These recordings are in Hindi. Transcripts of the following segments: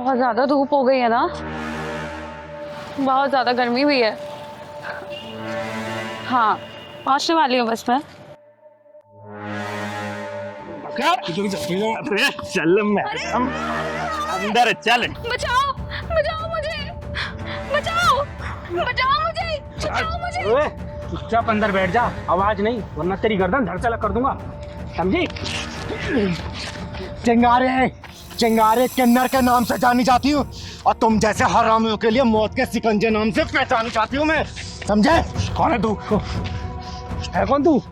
बहुत ज्यादा धूप हो गई है ना, बहुत ज्यादा गर्मी भी है। हाँ, पहुंचने वाली हूँ बस मैं। चल मैं अंदर चल। बचाओ बचाओ मुझे, बचाओ बचाओ मुझे, बचाओ मुझे। चुपचाप अंदर बैठ जा, आवाज नहीं वरना तेरी गर्दन धड़ से अलग कर दूंगा, समझी? चिंगारे चिंगारे किन्नर के नाम से जानी जाती हूँ और तुम जैसे हरामियों के लिए मौत के सिकंजे नाम से पहचानी जाती हूँ मैं, समझे? कौन है तू? है कौन तू?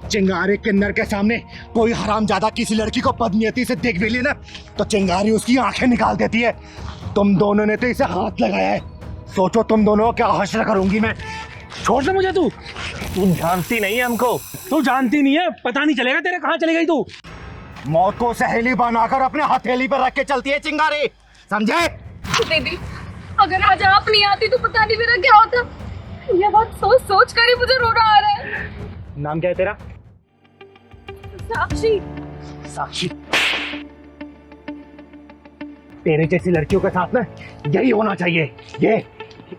चिंगारे किन्नर के सामने कोई हरामजादा किसी लड़की को बदनीयती से देख भी ले ना तो चिंगारी उसकी आंखें निकाल देती है। तुम दोनों ने तो इसे हाथ लगाया है, सोचो तुम दोनों को क्या हश्र करूंगी मैं। छोड़ दे मुझे, तू जानती नहीं है हमको। तू जानती नहीं है, पता नहीं चलेगा तेरे कहाँ चली गई तू। मौत को सहेली बनाकर अपने हथेली पर रख के चलती है चिंगारी, समझे? दीदी, अगर आज आप नहीं आती तो पता नहीं मेरा क्या होता। ये बात सोच सोच कर ही मुझे रोना आ रहा है। नाम क्या है तेरा? साक्षी। साक्षी, तेरे जैसी लड़कियों के साथ में यही होना चाहिए। ये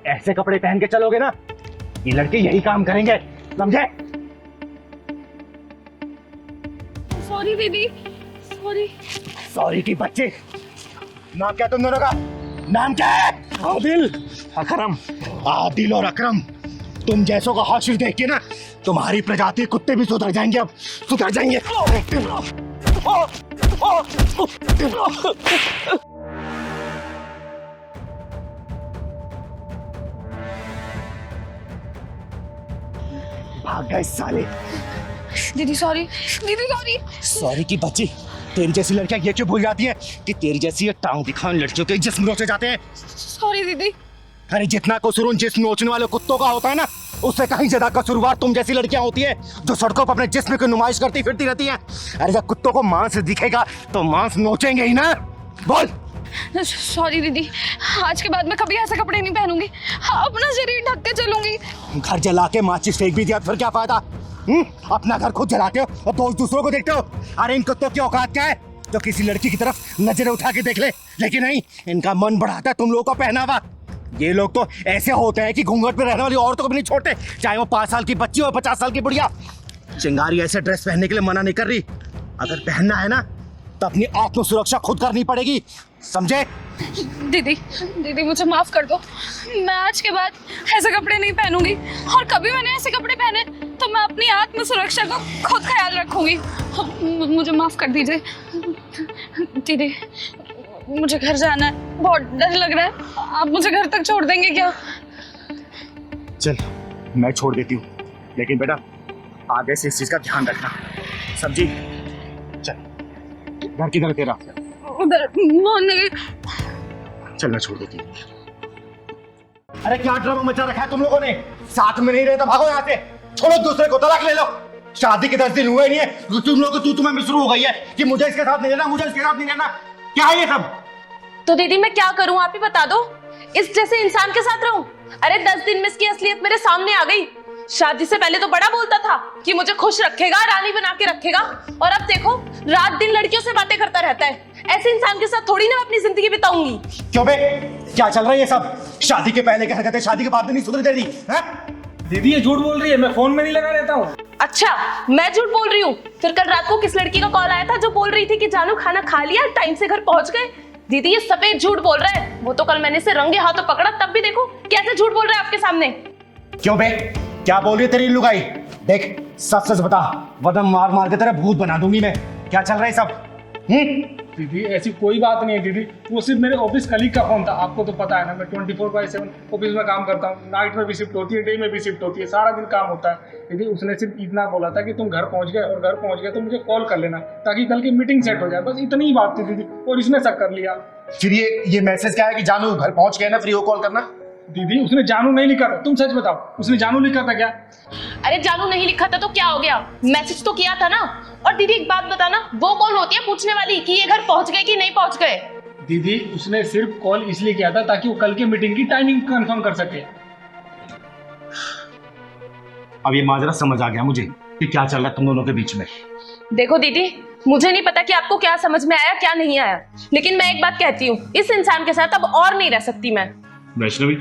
ऐसे कपड़े पहन के चलोगे ना, ये लड़के यही काम करेंगे, समझे? सॉरी दीदी, सॉरी। सॉरी की बच्चे। नाम क्या तुम दोनों का? नाम क्या है? आदिल, अकरम। आदिल और अकरम, तुम जैसों का हाशिर देख के ना तुम्हारी प्रजाति कुत्ते भी सुधर जाएंगे, अब सुधर जाएंगे। भाग गए साले। दीदी सॉरी, दीदी सॉरी। सॉरी की बच्ची, तेरी जैसी लड़कियां ये क्यों भूल जाती है कि तेरी जैसी ये टांग दिखाने लड़कियों के जिस्म नोचे जाते हैं। सॉरी दीदी। अरे जितना कसूर जिस्म नोचने वाले कुत्तों का होता है ना, उससे कहीं ज्यादा कसूरवार तुम जैसी लड़कियां होती है जो सड़कों पर अपने जिस्म की नुमाइश करती फिरती रहती हैं। अरे जब कुत्तों को मांस दिखेगा तो मांस नोचेंगे ही ना। बोल। सॉरी दीदी, आज के बाद मैं कभी ऐसे कपड़े नहीं पहनूंगी, अपना शरीर ढक के चलूंगी। घर जला के माचिस फेंक भी दिया फिर क्या फायदा? अपना घर खुद जलाते हो और दोस्त दूसरों को देखते हो। अरे इन कुत्तों की औकात क्या है जो किसी लड़की की तरफ नजरें उठा के देख ले, लेकिन नहीं, इनका मन बढ़ाता है तुम लोगों का पहनावा। ये लोग तो ऐसे होते हैं कि घूंघट पे रहने वाली औरतों को भी नहीं छोड़ते, चाहे वो 5 साल की बच्ची हो 50 साल की बुढ़िया। चिंगारी ऐसे ड्रेस पहनने के लिए मना नहीं कर रही, अगर पहनना है ना तो अपनी आत्म सुरक्षा खुद करनी पड़ेगी, समझे? दीदी, दीदी मुझे माफ कर दो, मैं आज के बाद ऐसे कपड़े नहीं पहनूंगी और कभी मैंने ऐसे कपड़े पहने तो मैं अपनी आत्म सुरक्षा का खुद ख्याल रखूंगी। मुझे माफ कर दीजिए दीदी, मुझे घर जाना है, बहुत डर लग रहा है। आप मुझे घर तक छोड़ देंगे क्या? चल मैं छोड़ देती हूँ, लेकिन बेटा आगे से इस चीज का ध्यान रखना, समझी? चल, घर किधर है तेरा? उधर मोहन। चल मैं छोड़ देती हूँ। अरे क्या ड्रामा मचा रखा है तुम लोगों ने? साथ में नहीं रहे तो भागो यहाँ से, छोड़ो, दूसरे को तलाक ले लो। शादी के 10 दिन हुए नहीं है, तुम लोग को तुम्हें भी शुरू हो गई है कि मुझे इसके साथ नहीं रहना, मुझे इसके साथ नहीं रहना। क्या है ये सब? तो दीदी मैं क्या करूं, आप ही बता दो। इस जैसे इंसान के साथ रहूं? अरे 10 दिन में इसकी असलियत मेरे सामने आ गई। शादी से पहले तो बड़ा बोलता था कि मुझे खुश रखेगा, रानी बना के रखेगा, और अब देखो रात दिन लड़कियों से बातें करता रहता है। ऐसे इंसान के साथ थोड़ी ना मैं अपनी जिंदगी बिताऊंगी। क्यों बे, क्या चल रहा है ये सब? शादी के पहले की हरकतें शादी के बाद में नहीं सुधर दे रही है? दीदी ये झूठ बोल रही है, मैं फोन में नहीं लगा रहता हूँ। अच्छा, मैं झूठ बोल रही हूँ? फिर कल रात को किस लड़की का कॉल आया था जो बोल रही थी कि जानू खाना खा लिया, टाइम से घर पहुंच गए? दीदी ये सफेद झूठ बोल रहा है। वो तो कल मैंने इसे रंगे हाथों पकड़ा, तब भी देखो कैसे झूठ बोल रहा है आपके सामने। क्यों बे, क्या बोल रही है तेरी लुगाई? देख सच सच बता, वरना मार मार के तेरा भूत बना दूंगी मैं। क्या चल रहा है सब? दीदी ऐसी कोई बात नहीं है दीदी, वो सिर्फ मेरे ऑफिस कलीग का फोन था। आपको तो पता है ना, मैं 24/7 ऑफिस में काम करता हूँ। नाइट में भी शिफ्ट होती है, डे में भी शिफ्ट होती है, सारा दिन काम होता है। दीदी उसने सिर्फ इतना बोला था कि तुम घर पहुँच गए, और घर पहुँच गए तो मुझे कॉल कर लेना ताकि कल की मीटिंग सेट हो जाए, बस इतनी ही बात थी दीदी, और इसने शक कर लिया। फिर ये मैसेज क्या है कि जानू घर पहुंच गए ना, फ्री हो कॉल करना? दीदी उसने जानू नहीं लिखा था, तुम सच बताओ, उसने जानू लिखा था क्या? अरे जानू नहीं लिखा था तो क्या हो गया, मैसेज तो किया था ना। और दीदी एक बात बताना, वो कौन होती है पूछने वाली कि ये घर पहुंच गए कि नहीं पहुंच गए? दीदी उसने सिर्फ कॉल इसलिए किया था ताकि वो कल की मीटिंग की टाइमिंग कंफर्म कर सके। अब ये माजरा समझ आ गया मुझे कि क्या चल रहा है तुम दोनों के बीच में। देखो दीदी, मुझे नहीं पता कि आपको क्या समझ में आया क्या नहीं आया, लेकिन मैं एक बात कहती हूँ, इस इंसान के साथ अब और नहीं रह सकती मैं। वैष्णवी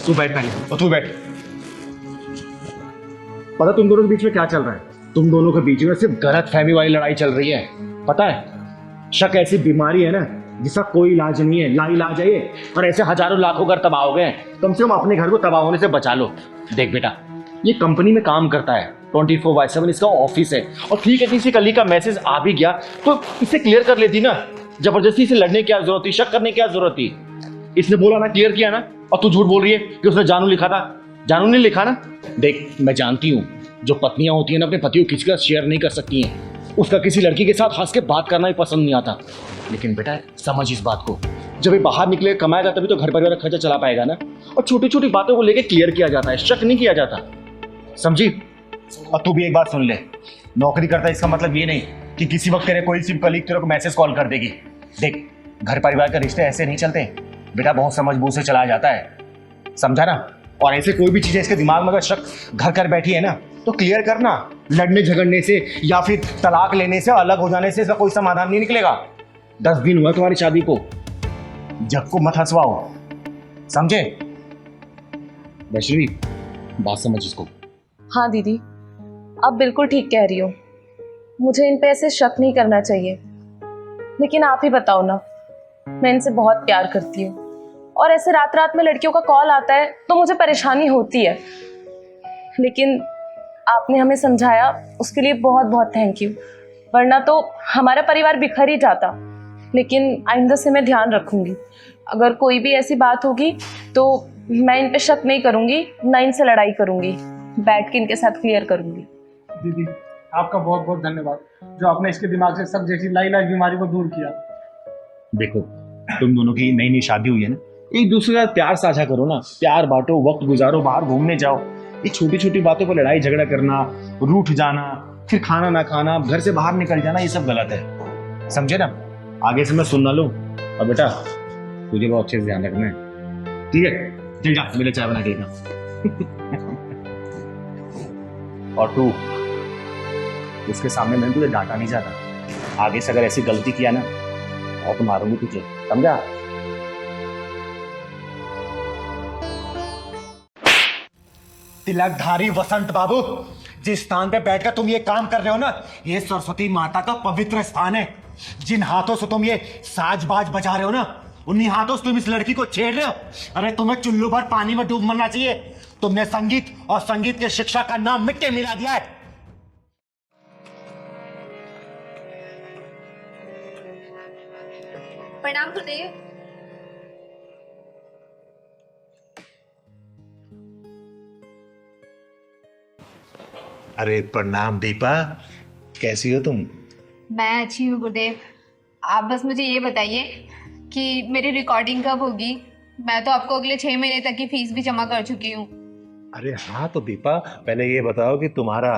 तू बैठ पहले, और तू बैठ। पता तुम दोनों के बीच में क्या चल रहा है? तुम दोनों के बीच में सिर्फ गलत फहमी वाली लड़ाई चल रही है। पता है, शक ऐसी बीमारी है ना जिसका कोई इलाज नहीं है, लाइलाज है ये। और ऐसे हजारों लाखों घर तबाह हो गए, कम से कम अपने घर को तबाह होने से बचा लो। देख बेटा, ये कंपनी में काम करता है, 24/7 इसका ऑफिस है, और ठीक है किसी कली का मैसेज आ भी गया तो इसे क्लियर कर लेती ना। जबरदस्ती से लड़ने की क्या जरूरत थी, शक करने की क्या जरूरत थी? इसने बोला ना, क्लियर किया ना, और तू झूठ बोल रही है कि उसने जानू लिखा था। जानू नहीं लिखा ना। देख मैं जानती हूँ जो पत्नियां होती हैं ना अपने पति को किसी का शेयर नहीं कर सकती हैं, उसका किसी लड़की के साथ हंस के बात करना भी पसंद नहीं आता। लेकिन बेटा समझ इस बात को, जब ये बाहर निकले कमाएगा तभी तो घर परिवार का खर्चा चला पाएगा ना। और छोटी छोटी बातों को लेकर क्लियर किया जाता है, शक नहीं किया जाता, समझी? और तू भी एक बात सुन ले, नौकरी करता है इसका मतलब ये नहीं कि किसी वक्त तेरे कोई सी कलीग तेरे को मैसेज कॉल कर देगी। देख घर परिवार के रिश्ते ऐसे नहीं चलते बेटा, बहुत समझ बूझ से चला जाता है, समझा ना? और ऐसे कोई भी चीज़ इसके दिमाग में अगर शक घर कर बैठी है ना तो क्लियर करना। लड़ने झगड़ने से या फिर तलाक लेने से, अलग हो जाने से इसका कोई समाधान नहीं निकलेगा। 10 दिन हुआ तुम्हारी शादी को, जग को मत हंसवाओ, समझे? वैष्णवी बात समझ इसको। हाँ दीदी, आप बिल्कुल ठीक कह रही हो, मुझे इन पे ऐसे शक नहीं करना चाहिए। लेकिन आप ही बताओ ना, मैं इनसे बहुत प्यार करती हूँ, और ऐसे रात रात में लड़कियों का कॉल आता है तो मुझे परेशानी होती है। लेकिन आपने हमें समझाया, उसके लिए बहुत बहुत थैंक यू, वरना तो हमारा परिवार बिखर ही जाता। लेकिन आइंदा से मैं ध्यान रखूंगी, अगर कोई भी ऐसी बात होगी तो मैं इन पे शक नहीं करूंगी, ना इनसे लड़ाई करूंगी, बैठ के इनके साथ क्लियर करूंगी। दीदी आपका बहुत बहुत धन्यवाद, जो आपने इसके दिमाग से सब जैसी लाइलाज बीमारी को दूर किया। देखो तुम दोनों की नई नई शादी हुई है ना, एक दूसरे का प्यार साझा करो ना, प्यार बांटो, वक्त गुजारो, बाहर घूमने जाओ। ये छोटी छोटी बातों पर लड़ाई झगड़ा करना, रूठ जाना, फिर खाना ना खाना, घर से बाहर निकल जाना, ये सब गलत है, समझे ना? आगे से मैं सुन ना लूं। और बेटा तुझे बहुत अच्छे से ध्यान रखना है, ठीक है? चल जा मेरे चाय बना के लेना। और तू उसके सामने मैंने तुझे डांटा नहीं चाहता, आगे से अगर ऐसी गलती किया ना और तो मारूंगी तुझे, समझा? तिलकधारी वसंत बाबू, जिस स्थान पे बैठकर तुम ये काम कर रहे हो ना, ये सरस्वती माता का पवित्र स्थान है। जिन हाथों से तुम ये साज-बाज बजा रहे हो ना, उन्हीं हाथों से तुम इस लड़की को छेड़ रहे हो। अरे तुम्हें चुल्लू भर पानी में डूब मरना चाहिए। तुमने संगीत और संगीत की शिक्षा का नाम मिट्टी मिला दिया है। प्रणाम गुरुदेव। अरे प्रणाम दीपा, कैसी हो तुम? मैं अच्छी हूँ गुरुदेव, आप बस मुझे ये बताइए कि मेरी रिकॉर्डिंग कब होगी? मैं तो आपको अगले 6 महीने तक की फीस भी जमा कर चुकी हूँ। अरे हाँ तो दीपा, पहले ये बताओ कि तुम्हारा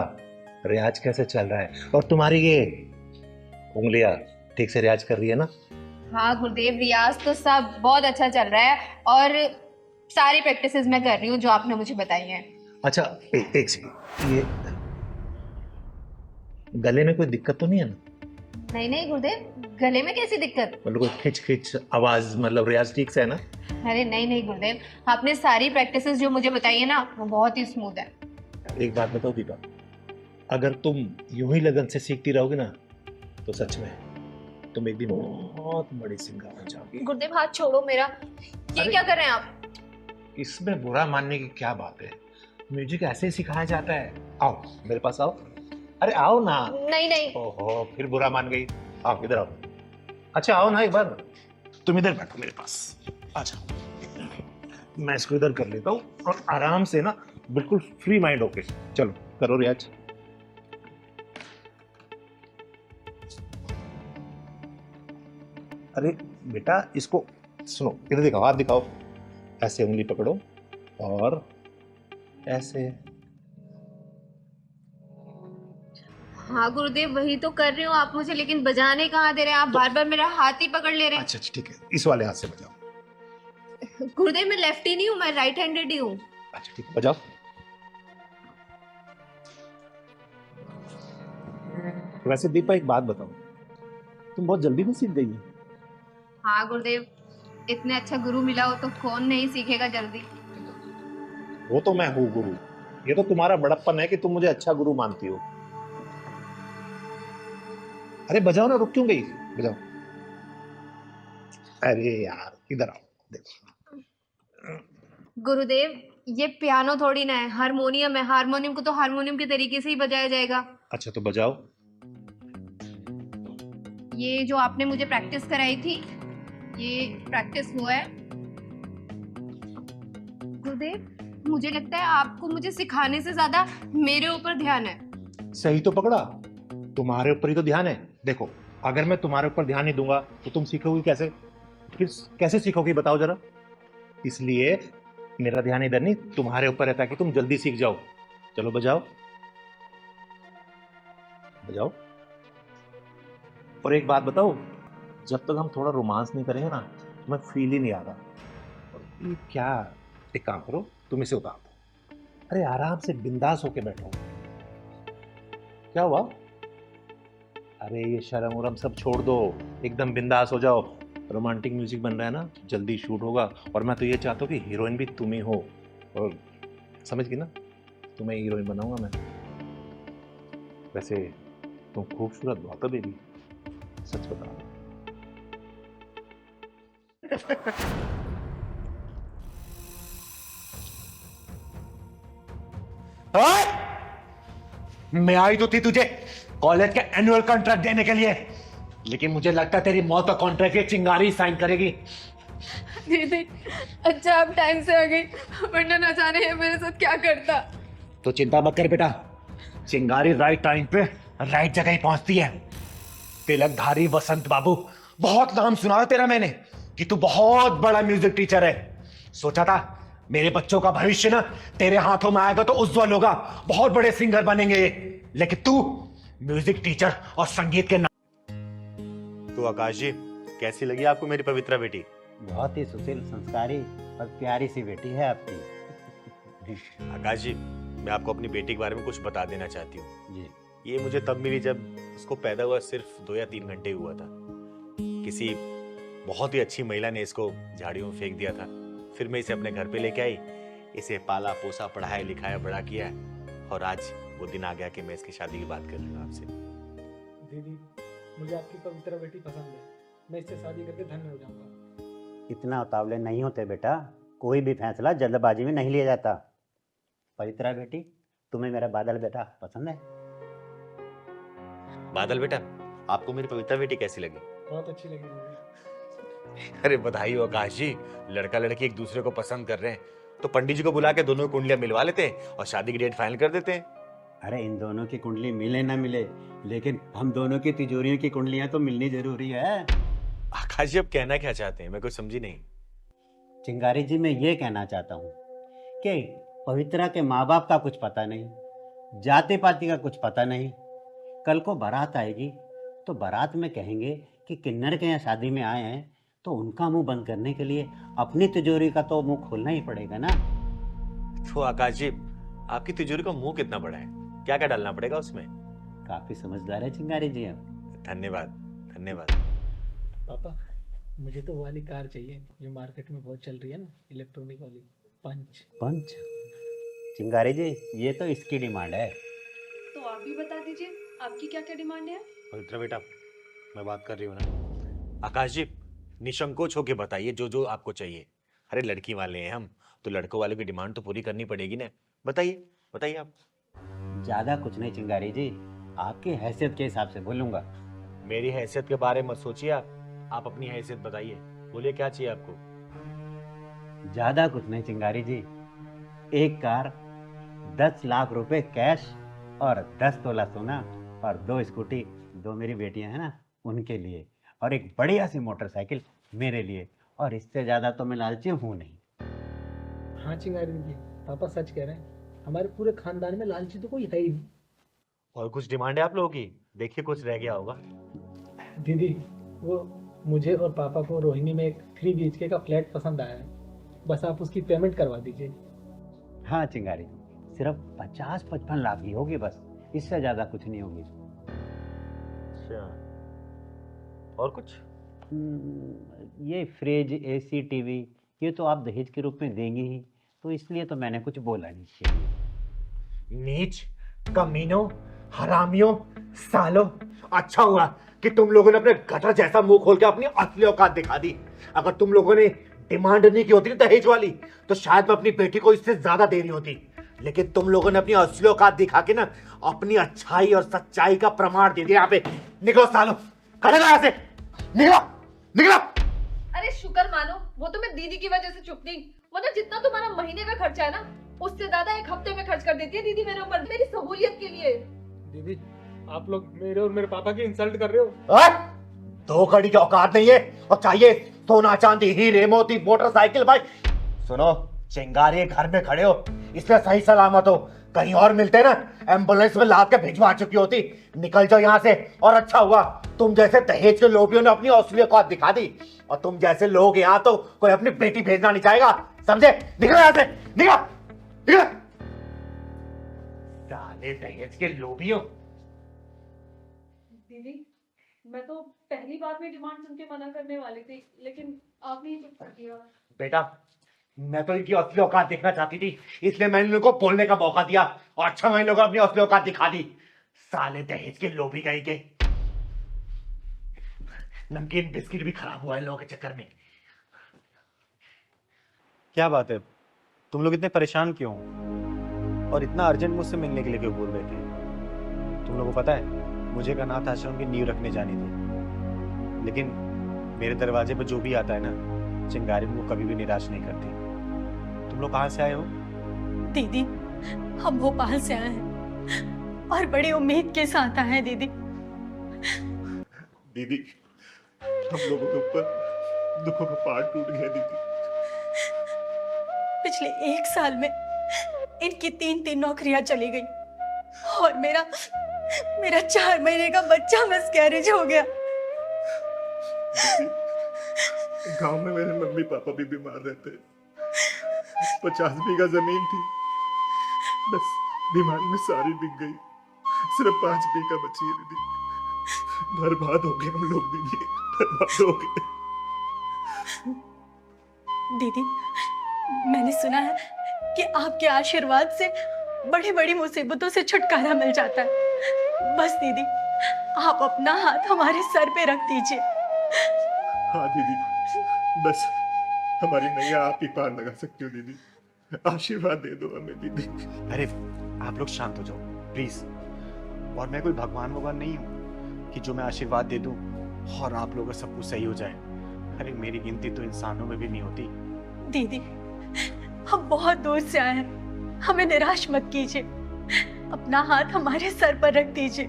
रियाज कैसे चल रहा है, और तुम्हारी ये उंगलियां ठीक से रियाज कर रही है ना? हाँ गुरुदेव, रियाज तो सब बहुत अच्छा चल रहा है, और सारी प्रैक्टिसेस मैं कर रही हूँ जो आपने मुझे बताई हैं। अच्छा एक सेकंड, ये गले में कोई दिक्कत तो नहीं है ना? नहीं नहीं गुरुदेव, गले में कैसी दिक्कत? मतलब कोई खिंच खिंच आवाज, मतलब रियाज ठीक से है ना? अरे नहीं नहीं गुरुदेव, आपने सारी प्रैक्टिसेस जो मुझे बताई है ना, वो बहुत ही स्मूथ है। एक बात बताओ दीपा, अगर तुम यूं ही लगन से सीखती रहोगे ना तो सच में तुम एक दिन बहुत बड़ी सिंगर बन जाओगी। गुरुदेव हाथ छोड़ो मेरा, ये क्या कर रहे हैं आप? इसमें बुरा मानने की क्या बात है, म्यूजिक ऐसे ही सिखाया जाता है। आओ मेरे पास आओ, अरे आओ ना। नहीं नहीं। ओहो फिर बुरा मान गई, आओ इधर आओ। अच्छा आओ ना एक बार, तुम इधर बैठो मेरे पास, आ जाओ। मैं इसको इधर कर लेता हूँ और आराम से ना, बिल्कुल फ्री माइंड होके चलो करो रियाज। अरे बेटा इसको सुनो, इधर दिखाओ, हाथ दिखाओ, ऐसे उंगली पकड़ो और ऐसे। हाँ गुरुदेव वही तो कर रही हूँ, आप मुझे लेकिन बजाने कहाँ दे रहे हैं? आप बार बार मेरा हाथ ही पकड़ ले रहे हैं। अच्छा ठीक है, इस वाले हाथ से बजाओ। गुरुदेव मैं लेफ्टी नहीं हूँ, मैं राइट हैंडेड ही हूँ। अच्छा ठीक है, बजाओ। वैसे दीपा एक बात बताओ, तुम बहुत जल्दी में सीख गई हो। हाँ गुरुदेव, इतने अच्छा गुरु मिला हो तो कौन नहीं सीखेगा जल्दी। वो तो मैं हूँ गुरु, ये तो तुम्हारा बड़प्पन है कि तुम मुझे अच्छा गुरु मानती हो। अरे बजाओ ना, रुक क्यों गई? बजाओ। अरे यार इधर आओ, देखो। गुरुदेव ये पियानो थोड़ी ना है, हारमोनियम है। हारमोनियम को तो हारमोनियम के तरीके से ही बजाया जाएगा। अच्छा तो बजाओ। ये जो आपने मुझे प्रैक्टिस कराई थी, ये प्रैक्टिस हुआ है। गुरुदेव मुझे लगता है आपको मुझे सिखाने से ज्यादा मेरे ऊपर ध्यान है। सही तो पकड़ा, तुम्हारे ऊपर ही तो ध्यान है। देखो अगर मैं तुम्हारे ऊपर ध्यान नहीं दूंगा तो तुम सीखोगी कैसे? फिर कैसे सीखोगी बताओ जरा। इसलिए मेरा ध्यान इधर नहीं, तुम्हारे ऊपर रहता है कि तुम जल्दी सीख जाओ। चलो बजाओ बजाओ। और एक बात बताओ, जब तक हम थोड़ा रोमांस नहीं करेंगे ना, मैं फील ही नहीं आ रहा। ये क्या, एक काम करो, तुम इसे उतार दो। अरे आराम से बिंदास होके बैठो। क्या हुआ? अरे ये शर्म उरम सब छोड़ दो, एकदम बिंदास हो जाओ। रोमांटिक म्यूजिक बन रहा है ना, जल्दी शूट होगा। और मैं तो ये चाहता हूँ कि हीरोइन भी तुम ही हो। और समझ गई ना, तुम्हें हीरोइन बनाऊंगा मैं। वैसे तुम खूबसूरत बहुत हो बेबी, सच बता। मैं आई तो थी तुझे कॉलेज का एनुअल कॉन्ट्रैक्ट देने के लिए, लेकिन मुझे लगता है तेरी मौत का कॉन्ट्रैक्ट ये चिंगारी साइन करेगी। दीदी अच्छा आप टाइम से आ गई, वरना ना जाने ये मेरे साथ क्या करता। तो चिंता मत कर बेटा, चिंगारी राइट टाइम पे राइट जगह ही पहुंचती है। तिलकधारी वसंत बाबू, बहुत नाम सुना है तेरा मैंने कि तू बहुत बड़ा म्यूजिक टीचर है। सोचा था मेरे बच्चों का भविष्य ना तेरे हाथों में आएगा तो उज्जवल होगा, बहुत बड़े सिंगर बनेंगे ये। लेकिन तू म्यूजिक टीचर और संगीत के तो आकाश जी, कैसी लगी आपको मेरी पवित्रा बेटी? बहुत ही सुशील, संस्कारी और प्यारी सी बेटी है आपकी। आकाश जी, मैं आपको अपनी बेटी के बारे में कुछ बता देना चाहती हूँ। जी। ये मुझे तब मिली जब उसको पैदा हुआ सिर्फ 2 या 3 घंटे हुआ था। किसी बहुत ही अच्छी महिला ने इसको झाड़ियों में फेंक दिया था। फिर मैं इसे अपने घर पे लेके आई, इसे पाला पोसा, पढ़ाया लिखाया, बड़ा किया, और आज वो दिन आ गया कि मैं इसकी शादी की बात कर रही हूँ आपसे। दीदी मुझे आपकी पवित्रा बेटी पसंद है, मैं इससे शादी करके धन्य हो जाऊंगा। इतना उतावले नहीं होते बेटा, कोई भी फैसला जल्दबाजी में नहीं लिया जाता। पवित्रा बेटी, तुम्हें मेरा बादल बेटा पसंद है? बादल बेटा, आपको मेरी पवित्रा बेटी कैसी लगी? बहुत अच्छी लगी दीदी। अरे बधाई हो आकाश जी, लड़का लड़की एक दूसरे को पसंद कर रहे हैं तो पंडित जी को बुला के दोनों कुंडलियां मिलवा लेते हैं और शादी की डेट फाइनल कर देते हैं। अरे इन दोनों की कुंडली मिले ना मिले, लेकिन हम दोनों की तिजोरियों की कुंडलियां तो मिलनी जरूरी है। आकाश जी, अब कहना क्या चाहते हैं? मैं कुछ समझी नहीं। चिंगारी जी, मैं ये कहना चाहता हूँ कि पवित्रा के माँ बाप का कुछ पता नहीं, जाति पाति का कुछ पता नहीं। कल को बारात आएगी तो बारात में कहेंगे कि किन्नर के यहाँ शादी में आए हैं, तो उनका मुंह बंद करने के लिए अपनी तिजोरी का तो मुंह खोलना ही पड़ेगा ना। तो आकाश जी, आपकी तिजोरी का मुंह कितना बड़ा है? क्या क्या डालना पड़ेगा उसमें? काफी समझदार है चिंगारी जी आप। धन्यवाद धन्यवाद। पापा मुझे तो वो वाली कार चाहिए जो मार्केट में बहुत चल रही है ना, इलेक्ट्रॉनिक वाली, पंच। पंच? चिंगारी जी, ये तो इसकी डिमांड है। तो आप भी बता दीजिए आपकी क्या क्या डिमांड है। पवित्रा बेटा, मैं बात कर रही हूँ ना। आकाश जी, निसंकोच होके बताइए जो जो आपको चाहिए। अरे लड़की वाले हैं हम, तो लड़कों वालों की डिमांड तो पूरी करनी पड़ेगी ना। बताइए बताइए आप। ज्यादा कुछ नहीं चिंगारी जी, आपकी हैसियत के हिसाब से बोलूंगा। मेरी हैसियत के बारे में मत सोचिए आप अपनी हैसियत बताइए। बोलिए क्या चाहिए आपको? ज्यादा कुछ नहीं चिंगारी जी, एक कार, 10 लाख रुपए कैश और 10 तोला सोना और 2 स्कूटी, 2 मेरी बेटियां हैं ना उनके लिए, और एक बढ़िया सी मोटरसाइकिल मेरे लिए। और इससे ज्यादा तो मैं लालची हूँ नहीं। हाँ चिंगारी दीदी, पापा सच कह रहे हैं, हमारे पूरे खानदान में लालची तो कोई है ही नहीं। और कुछ डिमांड है आप लोगों की? देखिए कुछ रह गया होगा। दीदी वो मुझे और पापा को रोहिणी में एक 3 BHK का फ्लैट पसंद आया है, बस आप उसकी पेमेंट करवा दीजिए। हाँ चिंगारी, सिर्फ 50-55 लाख ही होगी बस, इससे ज्यादा कुछ नहीं होगी। अच्छा, और कुछ? ये फ्रिज, एसी, टीवी ये तो आप दहेज के रूप में देंगे ही, तो इसलिए तो मैंने कुछ बोला नहीं चाहिए। नीच, कमीनों, हरामियों, सालों, अच्छा हुआ कि तुम लोगों ने अपने गटर जैसा मुंह खोल के अपनी असली औकात दिखा दी। अगर तुम लोगों ने डिमांड नहीं की होती ना दहेज वाली, तो शायद मैं अपनी बेटी को इससे ज्यादा दे रही होती। लेकिन तुम लोगों ने अपनी असली औकात दिखा के ना अपनी अच्छाई और सच्चाई का प्रमाण दे दिया। यहाँ पे निकलो सालों, खड़े रहो यहाँ से, निकलो निकलो। अरे शुक्र मानो, वो तो मैं दीदी की वजह से चुप नहीं, वरना जितना तुम्हारा महीने का खर्चा है ना, उससे ज्यादा एक हफ्ते में खर्च कर देती है दीदी मेरे ऊपर, मेरी सहूलियत के लिए। दीदी आप लोग मेरे और मेरे पापा की इंसल्ट कर रहे हो। दो कड़ी की औकात नहीं है और चाहिए सोना चांदी हीरे मोती मोटरसाइकिल। भाई सुनो, चिंगारी घर में खड़े हो इसलिए सही सलामत हो, कहीं और मिलते ना एम्बुलेंस में लाद के भिजवा चुकी होती। निकल जाओ यहाँ से। और अच्छा हुआ तुम जैसे दहेज के लोभियों ने अपनी असली औकात दिखा दी, और तुम जैसे लोग यहाँ तो कोई अपनी बेटी भेजना नहीं चाहेगा, समझे? निकलो यहाँ से, निकलो निकलो। डाले दहेज के लोभियों। दीदी मैं तो पहली बार में डिमांड सुन के मना करने वाली थी, लेकिन आपने ही चुप कर दिया। बेटा मैं तो इनकी असली औकात देखना चाहती थी, इसलिए मैंने इनको बोलने का मौका दिया, और अच्छा मैं इन लोगों को अपनी असली औकात दिखा दी। साले दहेज के लोभी गई के। नमकीन बिस्किट भी खराब हुआ इन लोगों के चक्कर में। क्या बात है, तुम लोग इतने परेशान क्यों हो? और इतना अर्जेंट मुझसे मिलने के लिए क्यों बोल रहे थे? तुम लोगों को पता है मुझे एक अनाथ आश्रम की नींव रखने जानी थी, लेकिन मेरे दरवाजे पर जो भी आता है ना, चिंगारी मुझको कभी भी निराश नहीं करती। तुम लोग कहाँ से आए हो? दीदी हम भोपाल से आए हैं और बड़ी उम्मीद के साथ आए हैं। दीदी दीदी हम लोगों के ऊपर दुखों का पहाड़ टूट गया दीदी। पिछले 1 साल में इनकी 3 नौकरियां चली गई और मेरा 4 महीने का बच्चा मिसकैरेज हो गया। गांव में मेरे मम्मी पापा भी बीमार रहते, 50 बीघा जमीन थी, बस बीमारी में सारी बिक गई, सिर्फ 5 बीघा बची है दीदी। बर्बाद हो गए हम लोग दीदी, बर्बाद हो गए। दीदी मैंने सुना है कि आपके आशीर्वाद से बड़ी बड़ी मुसीबतों से छुटकारा मिल जाता है। बस दीदी आप अपना हाथ हमारे सर पे रख दीजिए। हाँ दीदी, बस हमारी नैया आप ही पार लगा सकती हो दीदी, आशीर्वाद दे दो हमें दीदी। अरे आप लोग शांत हो जाओ प्लीज। और मैं कोई भगवान नहीं हूँ कि जो मैं आशीर्वाद दे दूं और आप लोगों का सब कुछ सही हो जाए। अरे मेरी गिनती तो इंसानों में भी नहीं होती। दीदी हम बहुत दूर से आए हैं, हमें निराश मत कीजिए, अपना हाथ हमारे सर पर रख दीजिए।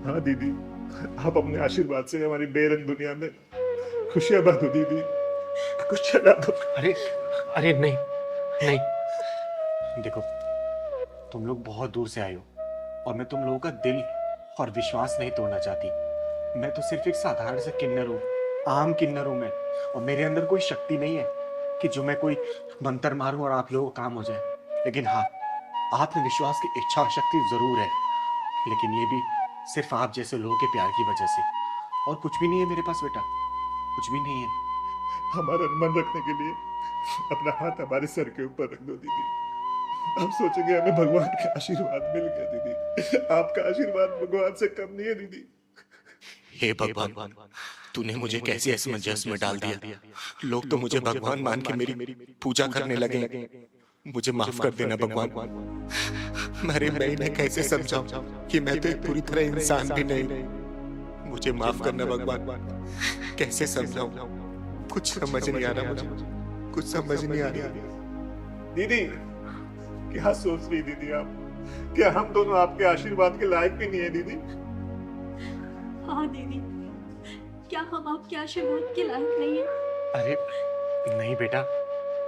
हाँ दीदी, आप अपने आशीर्वाद से हमारी बेरंग दुनिया में खुशियां भर दो दीदी, कुछ चला दो। अरे नहीं नहीं, देखो तुम लोग बहुत दूर से आए हो और मैं तुम लोगों का दिल और विश्वास नहीं तोड़ना चाहती। मैं तो सिर्फ एक साधारण सा किन्नर हूँ, आम किन्नर हूँ मैं, और मेरे अंदर कोई शक्ति नहीं है कि जो मैं कोई मंत्र मारूं और आप लोगों को काम हो जाए। लेकिन हाँ, आत्मविश्वास की इच्छा शक्ति जरूर है, लेकिन ये भी सिर्फ आप जैसे लोगों के प्यार की वजह से। और कुछ भी नहीं है मेरे पास बेटा, कुछ भी नहीं है। हमारा मन रखने के लिए अपना हाथ हमारे सर के ऊपर रख दो दीदी, आप सोचेंगे हमें भगवान का आशीर्वाद मिल गया दीदी। आपका आशीर्वाद भगवान से कम नहीं है दीदी। हे भगवान, तूने मुझे कैसे असमंजस में डाल दिया। लोग तो मुझे भगवान मान के मेरी पूजा करने लगे। मुझे माफ कर देना भगवान। मैं इन्हें कैसे समझाऊं कि मैं तो एक पूरी तरह इंसान भी नहीं। मुझे माफ करना भगवान, कैसे समझाऊं, कुछ समझ नहीं आ रहा मुझे, कुछ समझ नहीं आ रहा। दीदी क्या सोच रही दीदी आप? क्या हम दोनों आपके आशीर्वाद के लायक भी नहीं है दीदी? हाँ दीदी, क्या हम आपके आशीर्वाद के लायक नहीं हैं? अरे नहीं बेटा,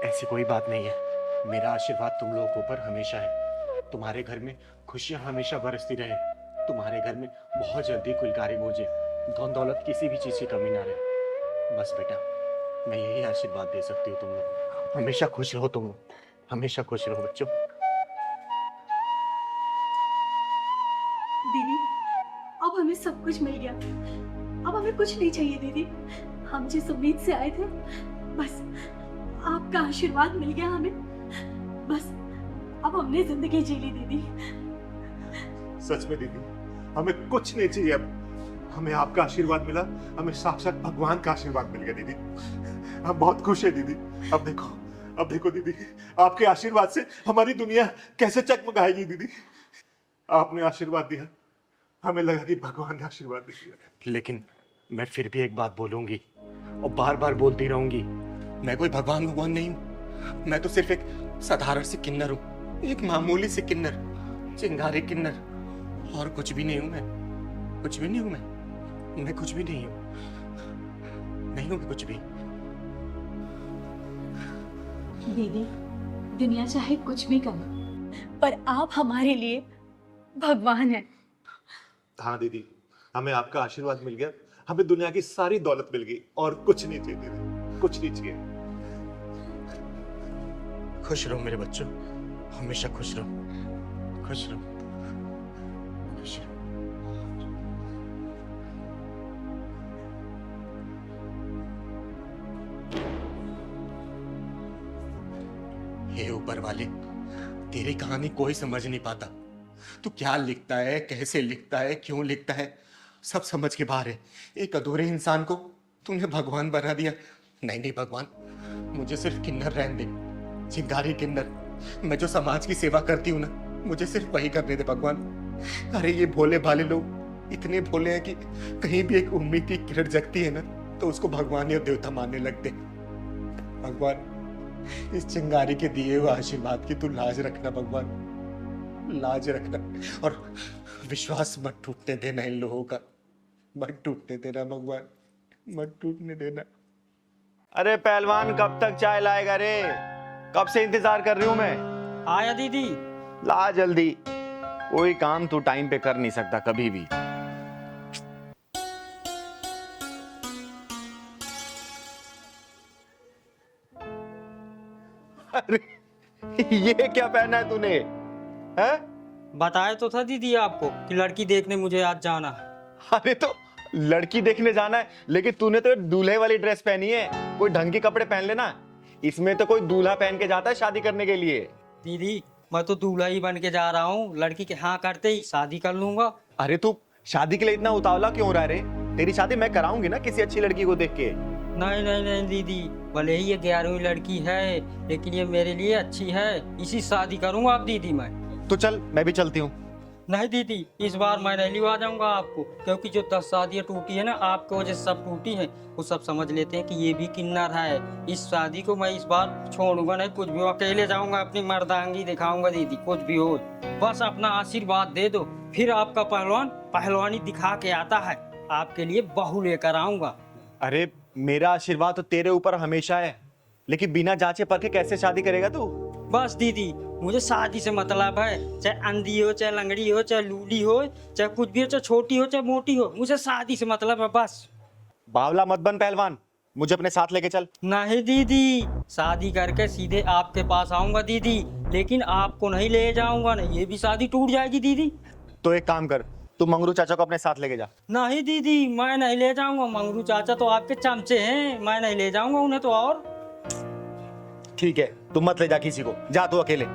ऐसी कोई बात नहीं है। मेरा आशीर्वाद तुम लोगों के ऊपर हमेशा है। तुम्हारे घर में खुशियां हमेशा बरसती रहे, तुम्हारे घर में बहुत जल्दी कुलकारी गूंजे, धन दौलत किसी भी चीज की कमी ना रहे। बस बेटा मैं यही आशीर्वाद दे सकती हूँ तुम लोग। हमेशा खुश रहो तुम लोग, हमेशा खुश रहो बच्चों। दीदी अब हमें सब कुछ मिल गया, अब हमें कुछ नहीं चाहिए दीदी। हम जिस उम्मीद से आए थे, बस आपका आशीर्वाद मिल गया हमें। बस अब हमने जिंदगी जी ली दीदी। सच में दीदी, हमें कुछ नहीं चाहिए अब। हमें आपका आशीर्वाद मिला, हमें साक्षात भगवान का आशीर्वाद मिल गया दीदी। हम बहुत खुश है दीदी। अब देखो दीदी, आपके आशीर्वाद से हमारी दुनिया कैसे चकमकाएगी दीदी। आपने आशीर्वाद दिया, हमें लगा कि भगवान ने आशीर्वाद दिया। लेकिन मैं फिर भी एक बात बोलूंगी और बार बार बोलती रहूंगी, मैं कोई भगवान नहीं हूं। मैं तो सिर्फ एक साधारण सी किन्नर हूं, एक मामूली सी किन्नर, चिंगारी किन्नर, और कुछ भी नहीं हूं। मैं कुछ भी नहीं हूं। मैं कुछ भी नहीं हूं मैं कुछ भी। दीदी, दुनिया चाहे कुछ भी करे, पर आप हमारे लिए भगवान हैं। हाँ दीदी, हमें आपका आशीर्वाद मिल गया, हमें दुनिया की सारी दौलत मिल गई और कुछ नहीं चाहिए दीदी, कुछ नहीं चाहिए। खुश रहो मेरे बच्चों, हमेशा खुश रहो, खुश रहो, खुश रहो। हे ऊपर वाले, तेरी कहानी कोई समझ नहीं पाता। तू क्या लिखता है, कैसे लिखता है, क्यों लिखता है, सब समझ के बाहर है। एक अधूरे इंसान को तूने भगवान बना दिया। नहीं भगवान, मुझे सिर्फ किन्नर रहने दे, चिंगारी किन्नर। मैं जो समाज की सेवा करती हूँ ना, मुझे सिर्फ वही करने दे भगवान। अरे ये भोले भाले लोग इतने भोले हैं कि कहीं भी एक उम्मीद की किरण जगती है ना, तो उसको भगवान या देवता मानने लगते। भगवान, इस चिंगारी के दिए हुए आशीर्वाद की तू लाज रखना भगवान, लाज रखना। और विश्वास मत टूटने देना इन लोगों का, मत टूटने देना भगवान, मत टूटने देना। अरे पहलवान, कब तक चाय लाएगा रे? कब से इंतजार कर रही हूं मैं। आया दीदी। ला जल्दी, कोई काम तू टाइम पे कर नहीं सकता कभी भी। अरे ये क्या पहना है तूने? हैं? बताया तो था दीदी आपको कि लड़की देखने मुझे आज जाना है। अरे तो लड़की देखने जाना है, लेकिन तूने तो दूल्हे वाली ड्रेस पहनी है। कोई ढंग के कपड़े पहन लेना। इसमें तो कोई दूल्हा पहन के जाता है शादी करने के लिए। दीदी, मैं तो दूल्हा ही बन के जा रहा हूँ। लड़की के हाँ करते ही शादी कर लूंगा। अरे तू शादी के लिए इतना उतावला क्यों रहा रे? तेरी शादी मैं कराऊंगी ना किसी अच्छी लड़की को देख के। नहीं नहीं नहीं दीदी, भले ही ये 11वीं लड़की है, लेकिन ये मेरे लिए अच्छी है, इसी शादी करूंगा आप दीदी मैं। तो चल, मैं भी चलती हूँ। नहीं दीदी, इस बार मैं नहीं लिवा जाऊंगा आपको, क्योंकि जो 10 शादियां टूटी है ना, आपकी वजह से सब टूटी है। वो सब समझ लेते हैं कि ये भी किन्नर है। इस शादी को मैं इस बार छोड़ूंगा नहीं, कुछ भी हो, अकेले जाऊंगा, अपनी मर्दांगी दिखाऊंगा दीदी, कुछ भी हो। बस अपना आशीर्वाद दे दो, फिर आपका पहलवान पहलवानी दिखा के आता है, आपके लिए बहू लेकर आऊंगा। अरे मेरा आशीर्वाद तो तेरे ऊपर हमेशा है, लेकिन बिना जांचे परखे कैसे शादी करेगा तू? बस दीदी, मुझे शादी से मतलब है, चाहे अंधी हो, चाहे लंगड़ी हो, चाहे लूली हो, चाहे कुछ भी हो, चाहे छोटी हो, चाहे मोटी हो, मुझे शादी से मतलब है बस। बावला मत बन पहलवान, मुझे अपने साथ लेके चल। नहीं दीदी, शादी करके सीधे आपके पास आऊंगा दीदी, लेकिन आपको नहीं ले जाऊंगा, नहीं ये भी शादी टूट जाएगी दीदी। तो एक काम कर, तू मंगरू चाचा को अपने साथ लेके जा। नहीं दीदी, मैं नहीं ले जाऊंगा। मंगरू चाचा तो आपके चमचे हैं, मैं नहीं ले जाऊंगा उन्हें तो। और ठीक है, तू मत ले जा किसी को, जा तू अकेले।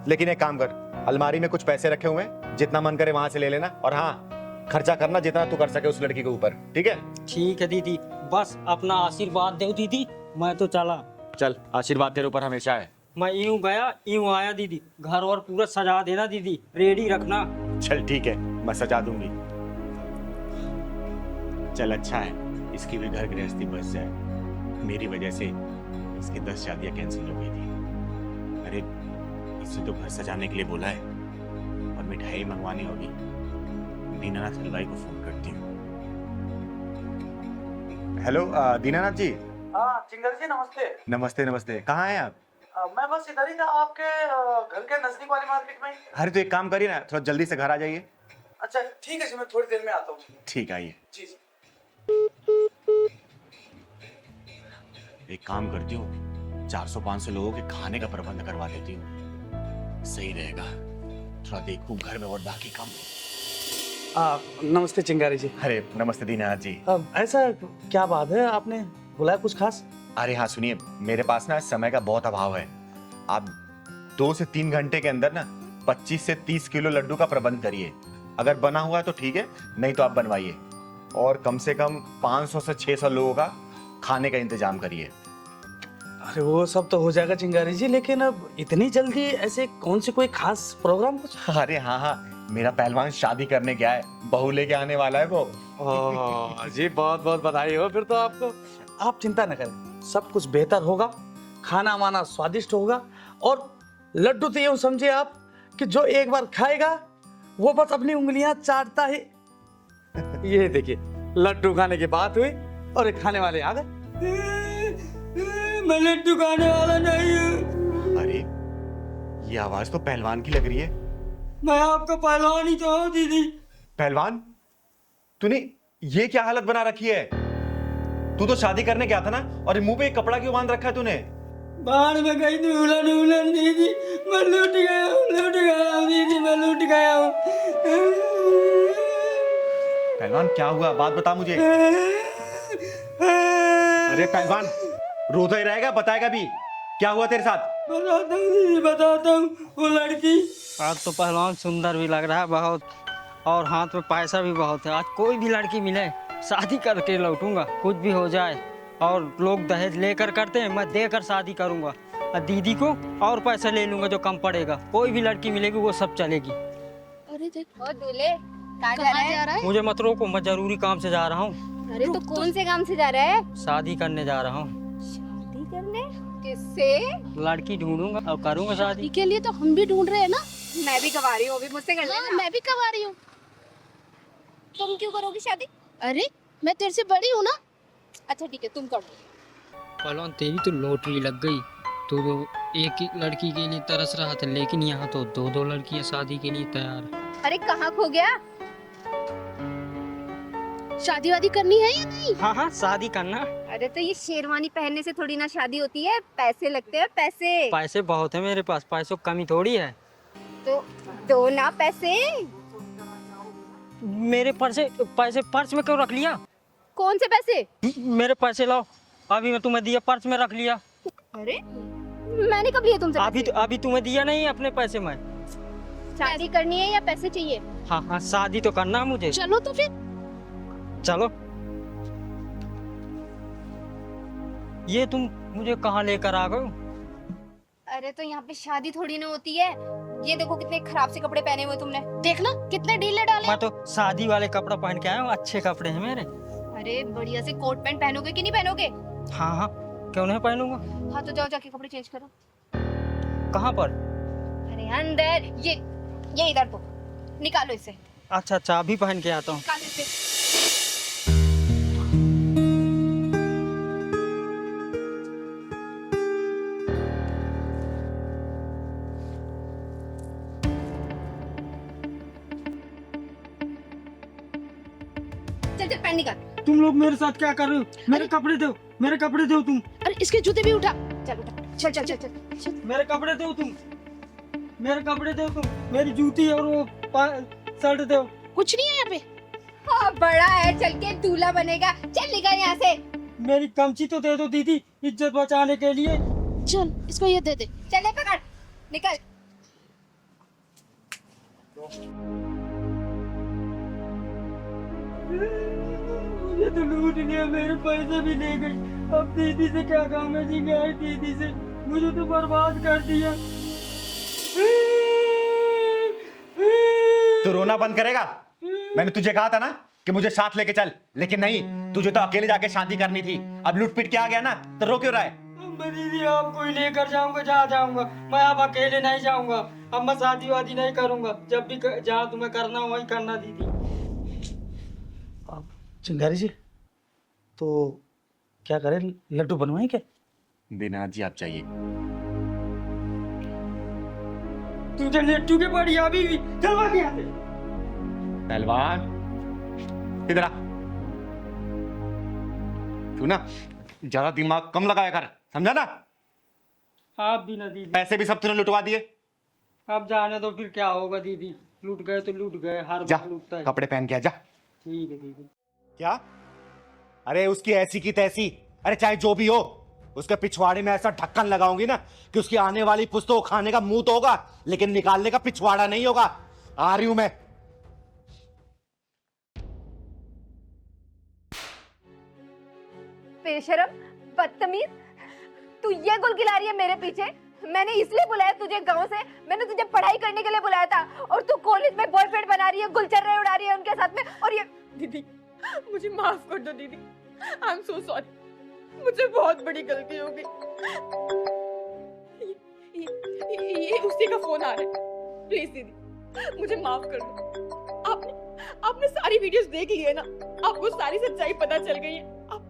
लेकिन एक काम कर, अलमारी में कुछ पैसे रखे हुए हैं, जितना मन करे वहां से ले लेना, और हाँ, खर्चा करना जितना तू कर सके उस लड़की के ऊपर, ठीक है? ठीक है दीदी, बस अपना आशीर्वाद दो दीदी, मैं तो चला। चल, आशीर्वाद तेरे ऊपर हमेशा है। मैं यूं गया यूं आया दीदी, घर और पूरा सजा देना दीदी, रेडी रखना। चल ठीक है, मैं सजा दूंगी। चल अच्छा है, इसकी भी घर गृहस्थी बच जाए। मेरी वजह से इसकी 10 शादियां कैंसिल हो गई थी। अरे इसे तो घर सजाने के लिए बोला है, और मिठाई मंगवानी होगी। दीनानाथ हलवाई को फोन करती हूँ। हेलो दीनानाथ जी। हाँ चिंगर जी, नमस्ते। नमस्ते नमस्ते, कहाँ हैं आप? मैं बस इधर ही था, आपके घर के नजदीक वाली मार्केट में। अरे तो एक काम करिए ना, थोड़ा जल्दी से घर आ जाइए। अच्छा ठीक है जी, मैं थोड़ी देर में आता हूँ। ठीक, आइए। जी जी। एक काम करती हूँ, 400-500 लोगों के खाने का प्रबंध करवा देती हूँ, सही रहेगा। थोड़ा देखूं घर में और बाकी काम। नमस्ते चिंगारी जी। अरे नमस्ते दीनानाथ जी। ऐसा क्या बात है, आपने बुलाया कुछ खास? अरे हाँ सुनिए, मेरे पास ना समय का बहुत अभाव है। आप 2 से 3 घंटे के अंदर ना 25 से 30 किलो लड्डू का प्रबंध करिए। अगर बना हुआ है तो ठीक है, नहीं तो आप बनवाइए। और कम से कम 500 से 600 लोगों का खाने का इंतजाम करिए। अरे वो सब तो हो जाएगा चिंगारी जी, लेकिन अब इतनी जल्दी ऐसे कौन से कोई खास प्रोग्राम कुछ? अरे हाँ हाँ, मेरा पहलवान शादी करने गया है, बहू लेके आने वाला है वो। जी बहुत बहुत बधाई हो फिर तो आपको। आप चिंता न करें, सब कुछ बेहतर होगा, खाना वाना स्वादिष्ट होगा। और लड्डू तो यूं समझिए आप कि जो एक बार खाएगा वो बस अपनी उंगलियां चाटता है। ये देखिए, लड्डू खाने की बात हुई और एक खाने वाले आ गए। मैं लड्डू खाने वाला नहीं हूँ। अरे ये आवाज तो पहलवान की लग रही है। मैं आपका पहलवान ही तो हूँ दीदी। पहलवान, तूने ये क्या हालत बना रखी है? तू तो शादी करने गया था ना, और मुंह पे एक कपड़ा क्यों बांध रखा है तूने? बाहर में गई थी उलन उलन दीदी, मैं लूट गया हूँ दीदी, मैं लूट गया हूँ। पहलवान क्या हुआ, बात बता मुझे। अरे पहलवान, रोता ही रहेगा, बताएगा भी क्या हुआ तेरे साथ? बताता हूँ दीदी, बताता हूँ। वो लड़की, आज तो पहलवान सुंदर भी लग रहा है बहुत, और हाथ में पैसा भी बहुत है। आज कोई भी लड़की मिले शादी करके लौटूंगा, कुछ भी हो जाए। और लोग दहेज लेकर करते हैं, मैं देकर शादी करूंगा। और दीदी को और पैसा ले लूंगा जो कम पड़ेगा। कोई भी लड़की मिलेगी वो सब चलेगी। अरे देखो दूल्हे, कहाँ जा रहा है? मुझे मत रोको, मैं जरूरी काम से जा रहा हूँ। अरे तो कौन से काम से जा रहा है? शादी करने जा रहा हूँ। शादी करने? किससे? लड़की ढूंढूंगा और करूंगा शादी। के लिए तो हम भी ढूंढ रहे हैं ना। मैं भी कवा रही हूँ, अभी मुझसे कर लेना। मैं भी कवा रही हूँ। तुम क्यों करोगी शादी? अरे मैं तेरे से बड़ी हूँ ना। अच्छा ठीक है, तुम कर दो। पहलवान तेरी तो लॉटरी लग गई। तो एक ही लड़की के लिए तरस रहा था, लेकिन यहाँ तो 2-2 लड़कियाँ शादी के लिए तैयार। अरे कहाँ खो गया? शादी वादी करनी है या नहीं? हाँ हाँ, शादी करना। अरे तो ये शेरवानी पहनने से थोड़ी ना शादी होती है, पैसे लगते हैं पैसे। पैसे बहुत है मेरे पास, पैसों की कमी थोड़ी है। तो दो ना पैसे। मेरे पैसे पर्स में क्यों रख लिया? कौन से पैसे? मेरे पैसे लाओ, अभी मैं तुम्हें दिया, पर्स में रख लिया। अरे मैंने कब लिए तुमसे? अभी तुम्हें दिया नहीं अपने पैसे में। शादी करनी है या पैसे चाहिए? हाँ हाँ, शादी तो करना है मुझे। चलो तो फिर। चलो। ये तुम मुझे कहाँ लेकर आ गए? अरे तो यहाँ पे शादी थोड़ी ना होती है। ये देखो कितने खराब से कपड़े पहने हुए तुमने। देखना कितने ढीले डाले। मैं तो शादी वाले कपड़ा पहन के आया हूँ, अच्छे कपड़े हैं मेरे। अरे बढ़िया से कोट पैंट पहनोगे कि नहीं पहनोगे? हाँ हाँ, क्यों नहीं पहनूंगा। हाँ तो जाओ जाके कपड़े चेंज करो। कहाँ पर? अरे अंदर, ये इधर तो निकालो इसे। अच्छा अच्छा, अभी पहन के आता हूँ। निकालो इसे। चल चल पैंट निकाल। तुम लोग मेरे साथ क्या कर रहे हो? मेरे कपड़े दो, मेरे कपड़े दो तुम। अरे इसके जूते भी उठा। चल उठा, चल चल चल चल। मेरे कपड़े दो तुम, मेरे कपड़े दो तुम, मेरी जूती और वो शर्ट दो। कुछ नहीं है यहाँ पे। हाँ बड़ा है, चल के दूल्हा बनेगा। चल निकल यहाँ से। मेरी कमची तो दे दो दीदी, इज्जत बचाने के लिए। चल इसको ये दे दे। चल पकड़, निकल। मुझे तो लूट लिया, मेरे पैसे भी ले गई। अब दीदी से क्या काम है जी? गए दीदी से, मुझे तो बर्बाद कर दिया। तू रोना बंद करेगा? मैंने तुझे कहा था ना कि मुझे साथ लेके चल, लेकिन नहीं, तुझे तो अकेले जाके शादी करनी थी। अब लूट पीट के आ गया ना, तो रो क्यों रहा है? दीदी आपको ही लेकर जाऊंगा, जहाँ जाऊंगा। मैं अब अकेले नहीं जाऊंगा। अब मैं शादी वादी नहीं करूंगा। जब भी जहाँ तुम्हें करना हो वही करना दीदी। चिंगारी जी, तो क्या करें, लड्डू बनवाएं क्या? दीनानाथ जी आप चाहिए। तुझे लड्डू के पड़ी अभी भी। चलवा के आते। पहलवान इधर आ। तू ना ज्यादा दिमाग कम लगाया कर, समझा ना? आप भी ना दीदी। पैसे भी सब तूने लुटवा दिए। अब जाने दो, फिर क्या होगा दीदी। लूट गए तो लूट गए, हर जा बार लूटता है। कपड़े पहन के आ जा। ठीक है ठीक है। क्या? अरे उसकी ऐसी की तैसी, अरे चाहे जो भी हो, उसके पिछवाड़े में ऐसा ढक्कन लगाऊंगी ना कि उसकी आने वाली पुस्तों को खाने का मुंह तो होगा, लेकिन निकालने का पिछवाड़ा नहीं होगा। आ रही हूं मैं। बेशरम, बदतमीज, तू ये गुल खिला रही है मेरे पीछे? मैंने इसलिए बुलाया तुझे गांव से, मैंने तुझे पढ़ाई करने के लिए बुलाया था, और तू कॉलेज में बॉयफ्रेंड बना रही है, गुलचर्रे उड़ा रही है उनके साथ में। और ये दीदी मुझे माफ कर दो दीदी, आई एम सो सॉरी, मुझसे बहुत बड़ी गलती हो गई। ये उसी का फोन आ रहा है, प्लीज दीदी मुझे माफ कर दो। आपने सारी वीडियोस देख ली है ना, आपको सारी सच्चाई पता चल गई है। आप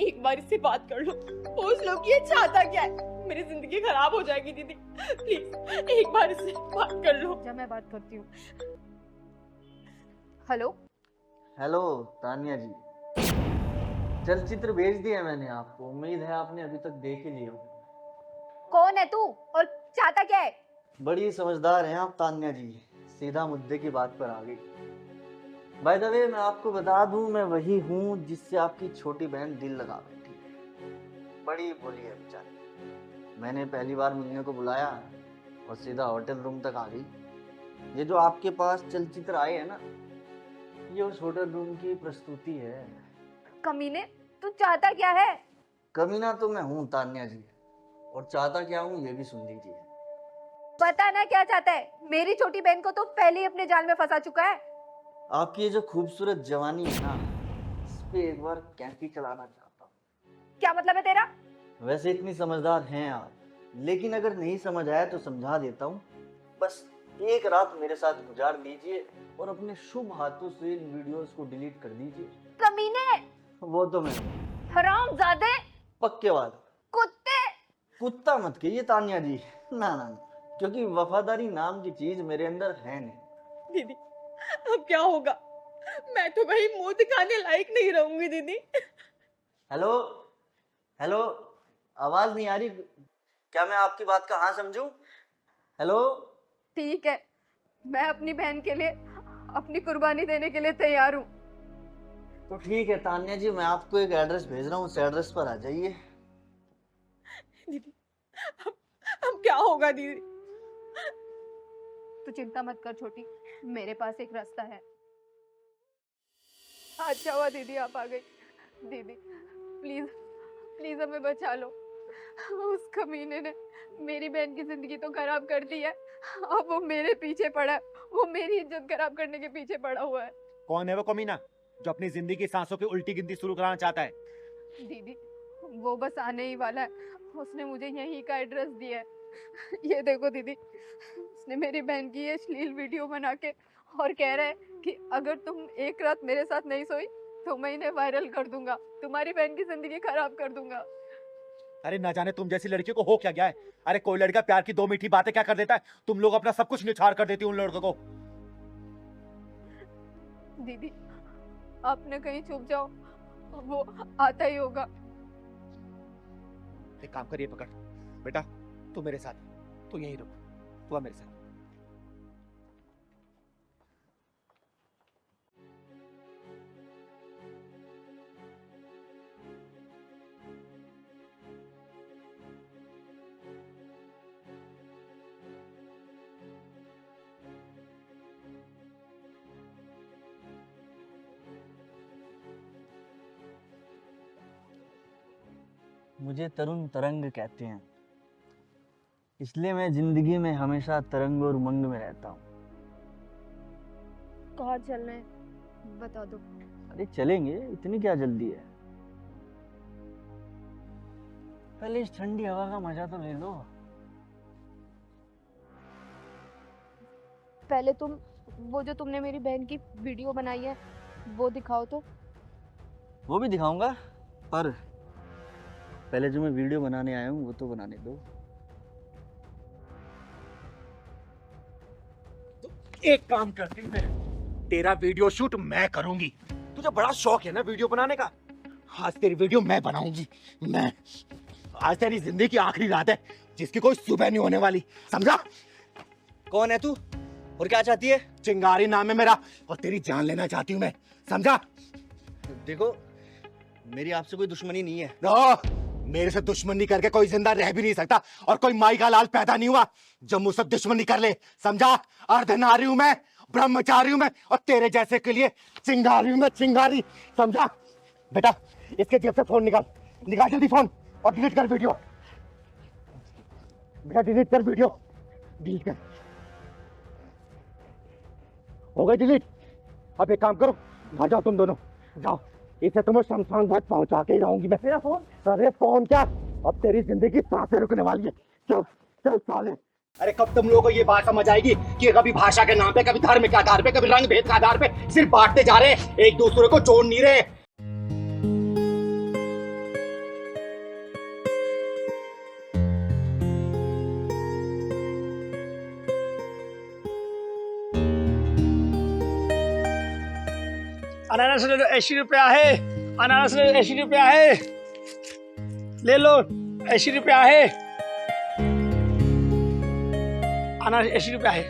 एक बार इससे बात कर लो, पूछ लो कि ये चाहता क्या है। मेरी जिंदगी खराब हो जाएगी दीदी, प्लीज एक बार इससे बात कर लो। अच्छा मैं बात करती हूँ। हेलो हेलो तानिया जी, चलचित्र भेज दिया मैंने आपको, उम्मीद है आपने अभी तक देख ही लिया होगा। कौन है तू और चाहता क्या है? बड़ी समझदार हैं आप तानिया जी, सीधा मुद्दे की बात पर आ गई। बाय द वे मैं आपको बता दूं, मैं वही हूँ जिससे आपकी छोटी बहन दिल लगा बैठी है। बड़ी बोली है बेचारी, मैंने पहली बार मिलने को बुलाया और सीधा होटल रूम तक आ गई। ये जो आपके पास चलचित्र आए हैं ना, ये उस होटल रूम की प्रस्तुति है। कमीने, तू चाहता क्या है? कमीना तो मैं हूँ तान्या जी, और चाहता क्या हूँ ये भी सुन लीजिए। पता ना क्या चाहता है? मेरी छोटी बहन को तो पहले ही अपने जाल में फंसा चुका है। आपकी ये जो खूबसूरत जवानी है ना, इस पे एक बार कैंची चलाना चाहता हूँ। क्या मतलब है तेरा? वैसे इतनी समझदार हैं आप, लेकिन अगर नहीं समझ आया तो समझा देता हूँ। बस एक रात मेरे साथ गुजार लीजिए और अपने शुभ हाथों से इन वीडियोस को डिलीट कर दीजिए। कमीने, वो तो मैं हरामजादे, पक्के वाला कुत्ते। कुत्ता मत कहिए तानिया जी, ना ना ना, क्योंकि वफादारी नाम की चीज मेरे अंदर है नहीं। दीदी अब क्या होगा? मैं तो कहीं मुंह दिखाने लायक नहीं रहूंगी दीदी। हेलो हेलो, आवाज नहीं आ रही क्या? मैं आपकी बात का हाँ समझूं? हेलो, ठीक है, मैं अपनी बहन के लिए अपनी कुर्बानी देने के लिए तैयार हूँ। तो ठीक है तान्या जी, मैं आपको एक एड्रेस भेज रहा हूँ, उस एड्रेस पर आ जाइए। दीदी अब क्या होगा दीदी? तू चिंता मत कर छोटी, मेरे पास एक रास्ता है। अच्छा हुआ दीदी आप आ गई। दीदी प्लीज प्लीज हमें बचा लो, उस कमीने ने मेरी बहन की जिंदगी तो खराब कर दी है, अब वो मेरे पीछे पड़ा है, वो मेरी इज्जत खराब करने के पीछे पड़ा हुआ है। कौन है वो कमीना जो अपनी जिंदगी की सांसों की उल्टी गिनती शुरू कराना चाहता है? दीदी वो बस आने ही वाला है, उसने मुझे यहीं का एड्रेस दिया है। ये देखो दीदी, उसने मेरी बहन की ये अश्लील वीडियो बना के और कह रहा है कि अगर तुम एक रात मेरे साथ नहीं सोई तो मैं इन्हें वायरल कर दूंगा, तुम्हारी बहन की जिंदगी खराब कर दूंगा। अरे ना जाने तुम जैसी लड़की को हो क्या गया है। अरे कोई लड़का प्यार की दो मीठी बातें क्या कर देता है, तुम लोग अपना सब कुछ निछाड़ कर देती हो उन लड़कों को। दीदी आपने कहीं छुप जाओ, वो आता ही होगा। एक काम करिए, पकड़ बेटा, तू मेरे साथ, तू यहीं रुक, तू आ मेरे साथ। मुझे तरुण तरंग कहते हैं, इसलिए मैं जिंदगी में हमेशा तरंग और उमंग में रहता हूँ। कहाँ चलना है बता दो। अरे चलेंगे, इतनी क्या जल्दी है? पहले इस ठंडी हवा का मजा तो ले लो। पहले तुम वो जो तुमने मेरी बहन की वीडियो बनाई है वो दिखाओ तो। वो भी दिखाऊंगा, पर पहले जो मैं वीडियो बनाने आया हूँ वो तो बनाने दो। एक काम करती हूँ, तेरा वीडियो शूट मैं करूंगी। तुझे बड़ा शौक है ना वीडियो बनाने का, आज तेरी वीडियो मैं बनाऊंगी। मैं आज तेरी जिंदगी की आखिरी रात है जिसकी कोई सुबह नहीं होने वाली, समझा? कौन है तू? और क्या चाहती है? चिंगारी नाम है मेरा और तेरी जान लेना चाहती हूँ मैं, समझा? देखो मेरी आपसे कोई दुश्मनी नहीं है। मेरे से दुश्मनी करके कोई जिंदा रह भी नहीं सकता और कोई माई का लाल पैदा नहीं हुआ जो मुझसे दुश्मनी कर ले, समझा? अर्धनारी हूं मैं, ब्रह्मचारी हूं मैं और तेरे जैसे के लिए चिंगारी हूं मैं, चिंगारी, समझा? बेटा इसके जेब से फोन निकाल जल्दी फोन और डिलीट कर वीडियो। बेटा डिलीट कर वीडियो, डिलीट कर। हो गई डिलीट? अब एक काम करो, घर जाओ तुम दोनों, जाओ। इसे तुम्हें शमशान घाट पहुंचा के ही रहूंगी मैं। मेरा फोन? अरे फोन क्या, अब तेरी जिंदगी सांसें रुकने वाली है। चल चल साले। अरे कब तुम लोगों को ये बात समझ आएगी कि कभी भाषा के नाम पे, कभी धर्म के आधार पे, कभी रंग भेद के आधार पे सिर्फ बांटते जा रहे, एक दूसरे को जोड़ नहीं रहे। अनानास ले लो, 80 रुपया है। अनानास ले लो, 80 रुपया है। ले लो, 80 रुपया है। अनानास 80 रुपया है।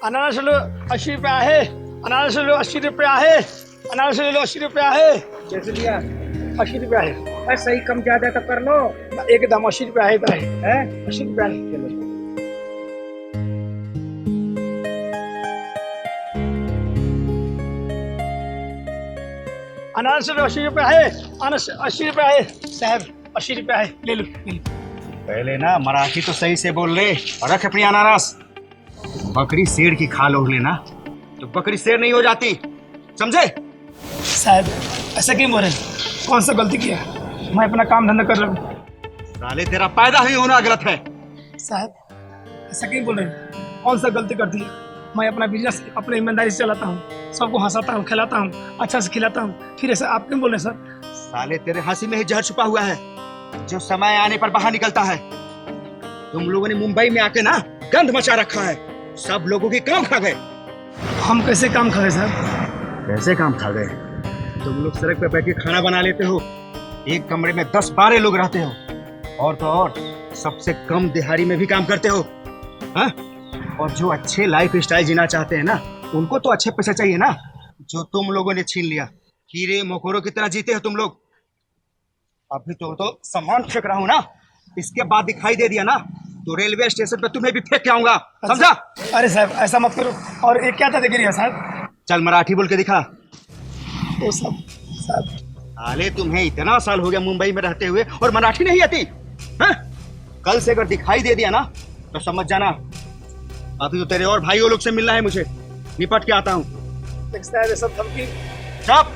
अनानास ले लो, 80 रुपया है। अनानास ले लो, 80 रुपया है। अनानास ले लो, 80 रुपया है। कैसे लिया? 80 रुपया है। सही कम ज्यादा तो कर लो, एकदम 80 रुपया है। 80 रुपया है। चलो अनारस 80 रुपया है। अनारस 80 रुपया है साहब, 80 रुपया है। ले लो, ले लो। पहले ना मराठी तो सही से बोल रहे और रख अपनी अनारस। बकरी शेर की खाल ओढ़ लेना तो बकरी शेर नहीं हो जाती, समझे? साहब ऐसा क्यों बोल रहे हैं? कौन सा गलती किया? मैं अपना काम धंधा कर रहा हूँ। साले तेरा पैदा ही होना गलत है। साहब ऐसा क्यों बोल रहे हैं? कौन सा गलती कर दी है? मैं अपना बिजनेस अपने ईमानदारी से चलाता हूँ, सबको हंसाता हूँ, खिलाता हूँ, अच्छा से खिलाता हूँ। फिर ऐसा आप क्यों बोल रहे हैं सर? साले तेरे हंसी में ही जहर छुपा हुआ है जो समय आने पर बाहर निकलता है। तुम लोगों ने मुंबई में आके ना गंद मचा रखा है, सब लोगों के काम खा गए। हम कैसे काम खा गए सर? कैसे काम खा गए? तुम लोग सड़क पे बैठ के खाना बना लेते हो, एक कमरे में 10-12 लोग रहते हो, और तो और सबसे कम दिहाड़ी में भी काम करते हो, हाँ? और जो अच्छे लाइफ स्टाइल जीना चाहते हैं ना, उनको तो अच्छे पैसे चाहिए ना, जो तुम लोगों ने छीन लिया। कीड़े मकोड़ों की तरह जीते हो तुम लोग। अभी तो सामान फेंक रहा हूँ ना, इसके बाद दिखाई दे दिया ना तो रेलवे स्टेशन पे तुम्हें भी फेंक के आऊंगा, समझा? अरे साहब ऐसा मत करो। और एक क्या था देखिए साहब? चल मराठी बोल के दिखा। वो साहब हाले तुम्हें इतना साल हो गया मुंबई में रहते हुए और मराठी नहीं आती, हाँ? कल से अगर दिखाई दे दिया ना तो समझ जाना अभी तो तेरे और भाइयों लोग से मिलना है मुझे, निपट के आता हूँ। सब धमकी। चुप।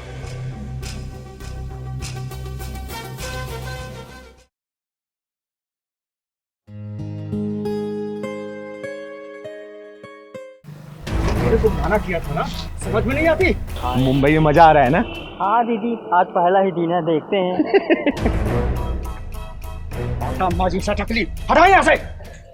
मेरे को मना किया था ना, समझ में नहीं आती? मुंबई में मजा आ रहा है ना? हाँ दीदी, आज पहला ही दिन है, देखते हैं। माजी सा टकली, हटाओ यहाँ से।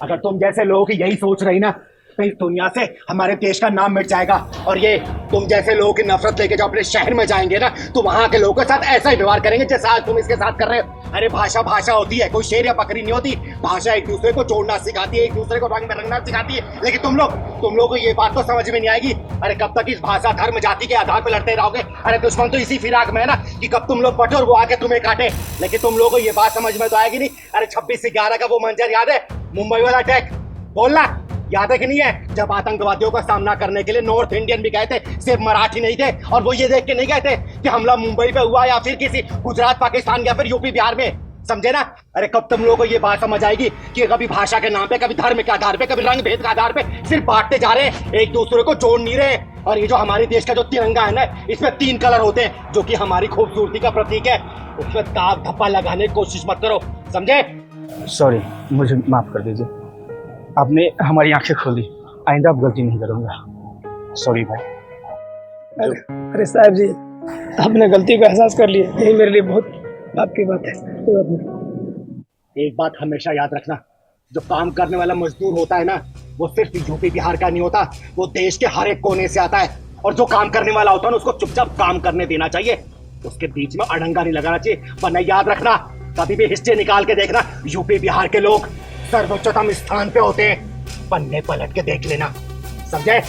अगर तुम जैसे लोगों की यही सोच रही ना तो इस दुनिया से हमारे देश का नाम मिट जाएगा। और ये तुम जैसे लोगों की नफरत लेके जो अपने शहर में जाएंगे ना तो वहाँ के लोगों के साथ ऐसा ही व्यवहार करेंगे जैसा आज तुम इसके साथ कर रहे हो। अरे भाषा भाषा होती है, कोई शेर या बकरी नहीं होती। भाषा एक दूसरे को जोड़ना सिखाती है, एक दूसरे को रंग में रंगना सिखाती है। लेकिन तुम लोग को ये बात तो समझ में नहीं आएगी। अरे कब तक इस भाषा धर्म जाति के आधार पर लड़ते रहोगे? अरे दुश्मन तो इसी फिराक में है ना कि कब तुम लोग बटो और वो आके तुम्हें काटे। लेकिन तुम लोगों को ये बात समझ में तो आएगी नहीं। अरे 26/11 का वो मंजर याद है? मुंबई वाला अटैक, बोलना याद है कि नहीं है? जब आतंकवादियों का सामना करने के लिए नॉर्थ इंडियन भी गए थे, सिर्फ मराठी नहीं थे। और वो ये देख के नहीं गए थे कि हमला मुंबई पे हुआ या फिर किसी गुजरात पाकिस्तान या फिर यूपी बिहार में, समझे ना? अरे कब तुम लोगों को ये बात समझ आएगी कि कभी भाषा के नाम पे, कभी धर्म के आधार पे, कभी रंग भेद के आधार पे सिर्फ बांटते जा रहे, एक दूसरे को जोड़ नहीं रहे। और ये जो हमारे देश का जो तिरंगा है ना, इसमें 3 कलर होते हैं जो कि हमारी खूबसूरती का प्रतीक है। उसमें दाग धब्बा लगाने की कोशिश मत करो, समझे? सॉरी, मुझे माफ कर दीजिए, आपने हमारी आंखें खोल दी। आइंदा अब गलती नहीं करूंगा। सॉरी भाई। अरे साहब जी, आपने गलती का एहसास कर लिया, यही मेरे लिए बहुत बात की बात है। कोई बात नहीं। एक बात हमेशा याद रखना, जो काम करने वाला मजदूर होता है ना, वो सिर्फ यूपी बिहार का नहीं होता, वो देश के हर एक कोने से आता है। और जो काम करने वाला होता है ना उसको चुपचाप काम करने देना चाहिए, उसके बीच में अड़ंगा नहीं लगाना चाहिए। वरना याद रखना, कभी भी हिस्ट्री निकाल के देखना, यूपी बिहार के लोग सर्वोच्चतम स्थान पे होते हैं, पन्ने पलट के देख लेना, समझे?